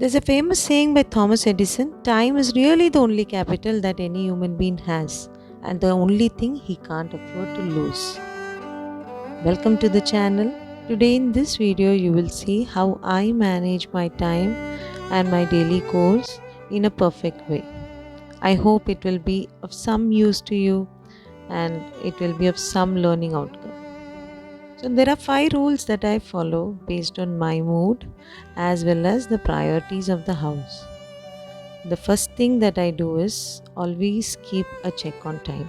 There's a famous saying by Thomas Edison: time is really the only capital that any human being has, and the only thing he can't afford to lose. Welcome to the channel. Today, in this video, you will see how I manage my time and my daily chores in a perfect way. I hope it will be of some use to you and it will be of some learning outcome. So, there are 5 rules that I follow based on my mood as well as the priorities of the house. The first thing that I do is always keep a check on time.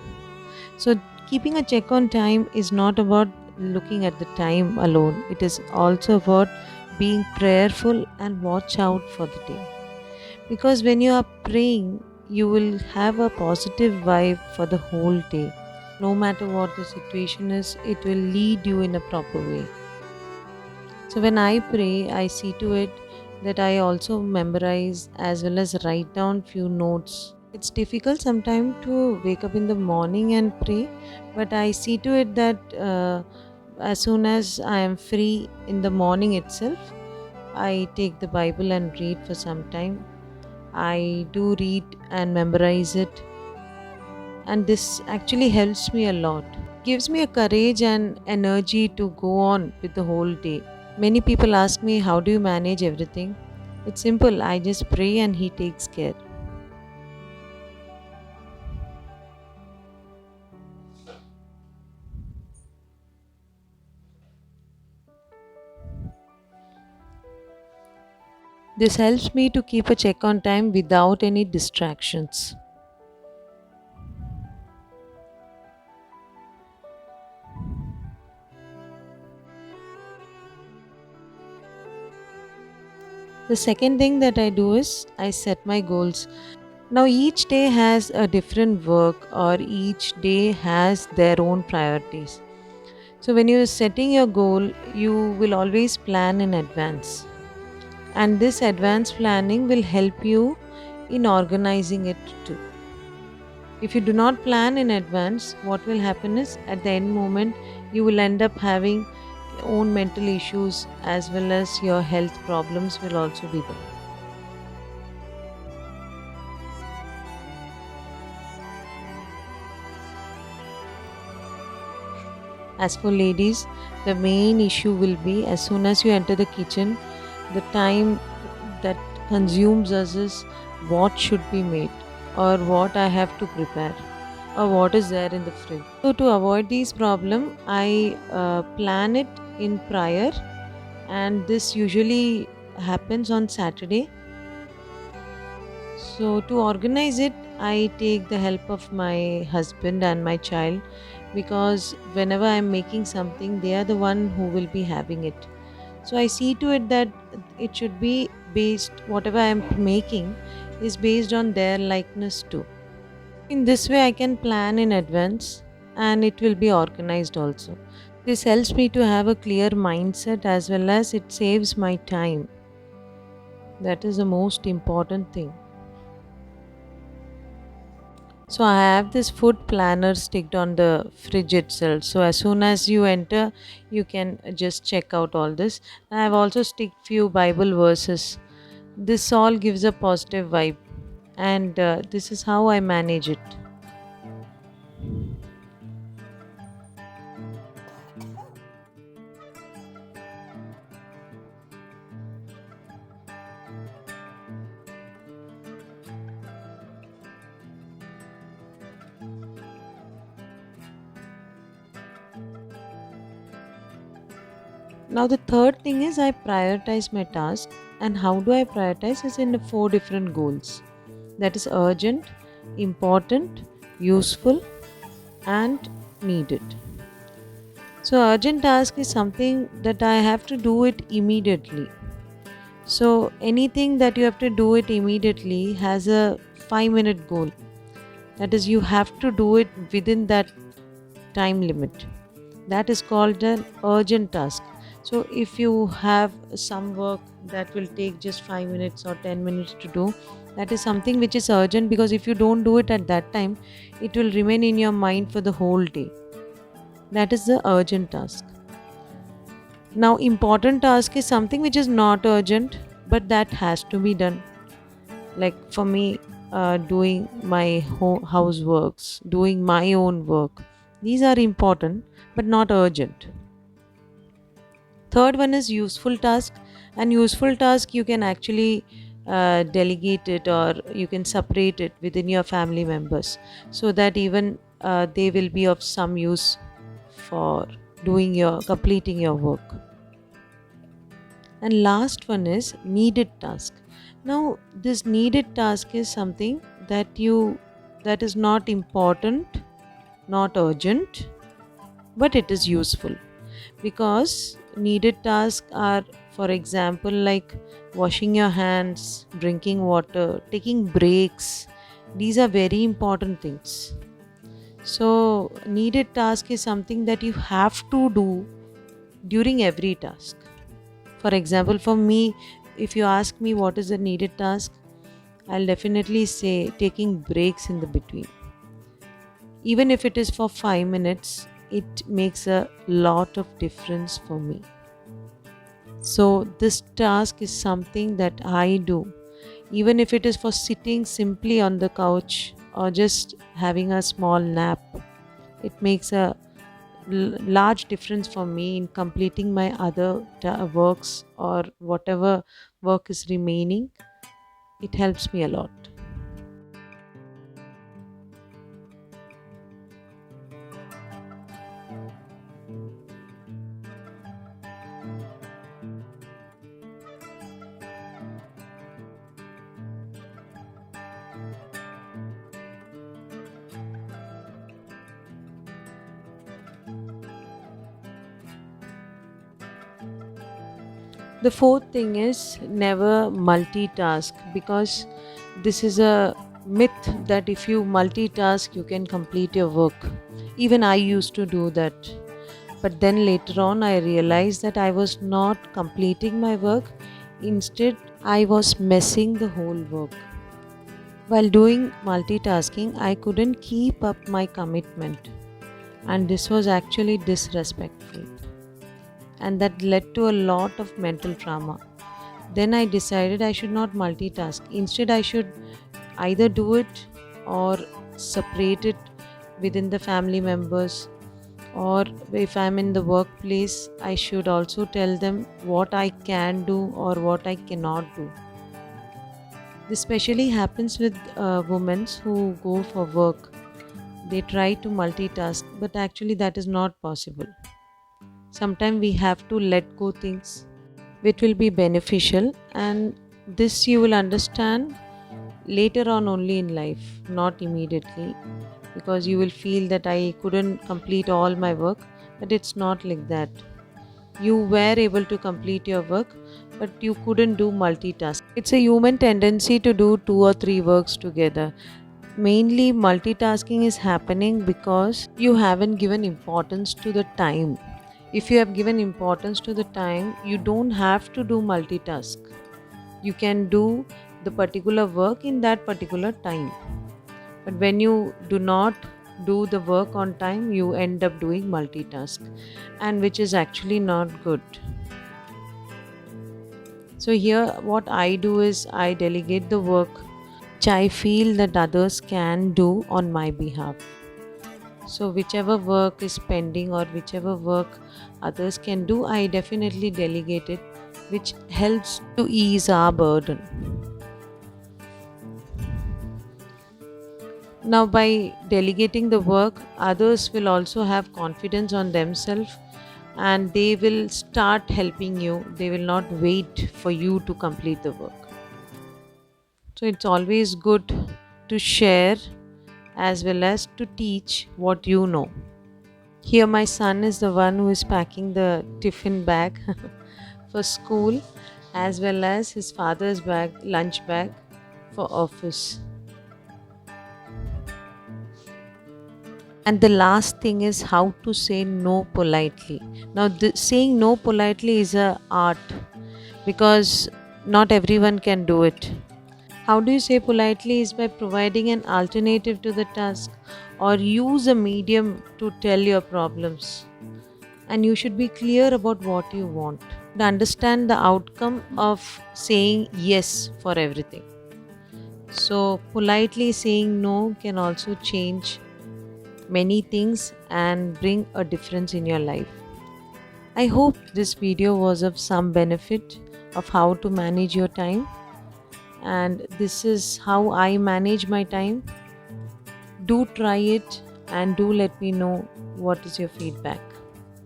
So, keeping a check on time is not about looking at the time alone, it is also about being prayerful and watch out for the day. Because when you are praying, you will have a positive vibe for the whole day. No matter what the situation is, it will lead you in a proper way. So when I pray, I see to it that I also memorize as well as write down few notes. It's difficult sometimes to wake up in the morning and pray, but I see to it that as soon as I am free in the morning itself, I take the Bible and read for some time. I do read and memorize it, and this actually helps me a lot. Gives me a courage and energy to go on with the whole day. Many people ask me, how do you manage everything? It's simple, I just pray and He takes care. This helps me to keep a check on time without any distractions. The second thing that I do is I set my goals. Now, each day has a different work, or each day has their own priorities. So, when you're setting your goal, you will always plan in advance. And this advanced planning will help you in organizing it too. If you do not plan in advance, what will happen is at the end moment you will end up having your own mental issues as well as your health problems will also be there. As for ladies, the main issue will be as soon as you enter the kitchen, the time that consumes us is what should be made, or what I have to prepare, or what is there in the fridge. So to avoid these problem, I plan it in prior, and this usually happens on Saturday. So to organize it, I take the help of my husband and my child, because whenever I'm making something, they are the one who will be having it. So I see to it that it should be based, whatever I'm making is based on their likeness too. In this way, I can plan in advance and it will be organized also. This helps me to have a clear mindset as well as it saves my time. That is the most important thing. So I have this food planner sticked on the fridge itself. So as soon as you enter, you can just check out all this. And I've also sticked few Bible verses. This all gives a positive vibe, and this is how I manage it. Now the third thing is I prioritize my task, and how do I prioritize is in the 4 different goals. That is urgent, important, useful, and needed. So urgent task is something that I have to do it immediately. So anything that you have to do it immediately has a 5-minute goal. That is, you have to do it within that time limit. That is called an urgent task. So if you have some work that will take just 5 minutes or 10 minutes to do, that is something which is urgent, because if you don't do it at that time, it will remain in your mind for the whole day. That is the urgent task. Now important task is something which is not urgent, but that has to be done. Like for me, doing my houseworks, doing my own work, these are important but not urgent. Third one is useful task. And useful task, you can actually delegate it, or you can separate it within your family members, so that even they will be of some use for completing your work. And last one is needed task. Now this needed task is something that is not important, not urgent, but it is useful. Because needed tasks are, for example, like washing your hands, drinking water, taking breaks. These are very important things. So needed task is something that you have to do during every task. For example, for me, if you ask me what is a needed task, I'll definitely say taking breaks in the between. Even if it is for 5 minutes, it makes a lot of difference for me. So this task is something that I do, even if it is for sitting simply on the couch or just having a small nap. It makes a large difference for me in completing my other works, or whatever work is remaining. It helps me a lot. The fourth thing is never multitask, because this is a myth that if you multitask, you can complete your work. Even I used to do that. But then later on, I realized that I was not completing my work. Instead, I was messing the whole work. While doing multitasking, I couldn't keep up my commitment, and this was actually disrespectful, and that led to a lot of mental trauma. Then I decided I should not multitask. Instead, I should either do it or separate it within the family members, or if I'm in the workplace, I should also tell them what I can do or what I cannot do. This especially happens with women who go for work. They try to multitask, but actually that is not possible. Sometimes we have to let go things which will be beneficial, and this you will understand later on only in life, not immediately, because you will feel that I couldn't complete all my work, but it's not like that. You were able to complete your work, but you couldn't do multitask. It's a human tendency to do two or three works together. Mainly multitasking is happening because you haven't given importance to the time. If you have given importance to the time, you don't have to do multitask. You can do the particular work in that particular time. But when you do not do the work on time, you end up doing multitask, and which is actually not good. So here what I do is I delegate the work which I feel that others can do on my behalf. So whichever work is pending or whichever work others can do, I definitely delegate it, which helps to ease our burden. Now, by delegating the work, others will also have confidence on themselves, and they will start helping you. They will not wait for you to complete the work. So, it's always good to share as well as to teach what you know. Here, my son is the one who is packing the tiffin bag for school, as well as his father's bag, lunch bag for office. And the last thing is how to say no politely. Now, saying no politely is a art, because not everyone can do it. How do you say politely is by providing an alternative to the task, or use a medium to tell your problems. And you should be clear about what you want. should understand the outcome of saying yes for everything. So, politely saying no can also change many things and bring a difference in your life. I hope this video was of some benefit of how to manage your time, and this is how I manage my time. Do try it and do let me know what is your feedback.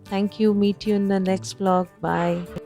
Thank you. Meet you in the next vlog. Bye.